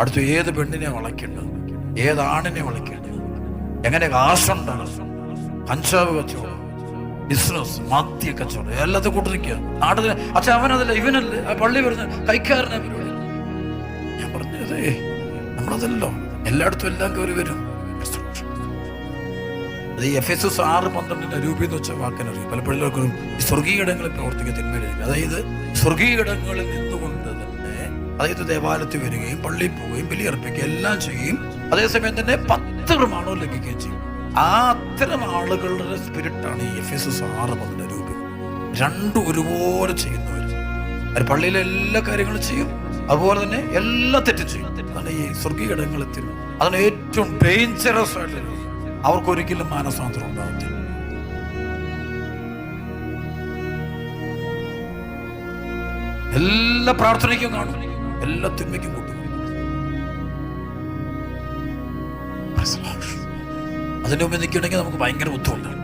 അടുത്ത് ഏത് പെണ്ണിനെ വളയ്ക്കേണ്ടത്, ഏതാണിനെ വളയ്ക്കേണ്ടത്, എങ്ങനെ കാശുണ്ടാകും, കഞ്ചാവ് കച്ചവടം, ബിസിനസ്, മദ്യ കച്ചവടം, എല്ലാത്തെ കൂട്ടിരിക്കുക. നാട്ടിൽ അച്ഛൻ അവനതല്ല ഇവനല്ലേ ആ പള്ളി വരുന്ന കൈക്കാരനെ പരിപാടി. ഞാൻ പറഞ്ഞതേ നമ്മളതല്ലോ, എല്ലായിടത്തും എല്ലാം കയറി വരും. അത് ഈ എഫെസസ് 6:12 രൂപി എന്ന് വെച്ച വാക്കിനറിയും പലപ്പോഴും സ്വർഗീയ ഇടങ്ങളിൽ പ്രവർത്തിക്കുക തിന്മയിലിരിക്കും. അതായത് സ്വർഗീയ ഇടങ്ങളിൽ നിന്നുകൊണ്ട് തന്നെ, അതായത് ദേവാലയത്തിൽ വരികയും പള്ളിയിൽ പോവുകയും ബലിയർപ്പിക്കുകയും എല്ലാം ചെയ്യും, അതേസമയം തന്നെ 10 പ്രമാണവും ലംഘിക്കുകയും ചെയ്യും. ആ അത്തരം ആളുകളുടെ സ്പിരിറ്റാണ് ഈ എഫെസസ് 6:12 രൂപി. രണ്ടും ഒരുപോലെ ചെയ്യുന്നവർ. അവർ പള്ളിയിലെ എല്ലാ കാര്യങ്ങളും ചെയ്യും, അതുപോലെ തന്നെ എല്ലാ തെറ്റും ചെയ്യും. അതാണ് ഈ സ്വർഗീയ ഇടങ്ങളിൽ. അതാണ് ഏറ്റവും ഡേഞ്ചറസ് ആയിട്ടുള്ള. അവർക്കൊരിക്കലും മാനസാന്തരം ഉണ്ടാകത്തില്ല. എല്ലാ പ്രാർത്ഥനയ്ക്കും കാണും, എല്ലാ തിന്മയ്ക്കും കൂട്ടും. അതിന്റെ മുമ്പ് നിൽക്കണമെങ്കിൽ നമുക്ക് ഭയങ്കര ബുദ്ധിമുട്ടാണ്.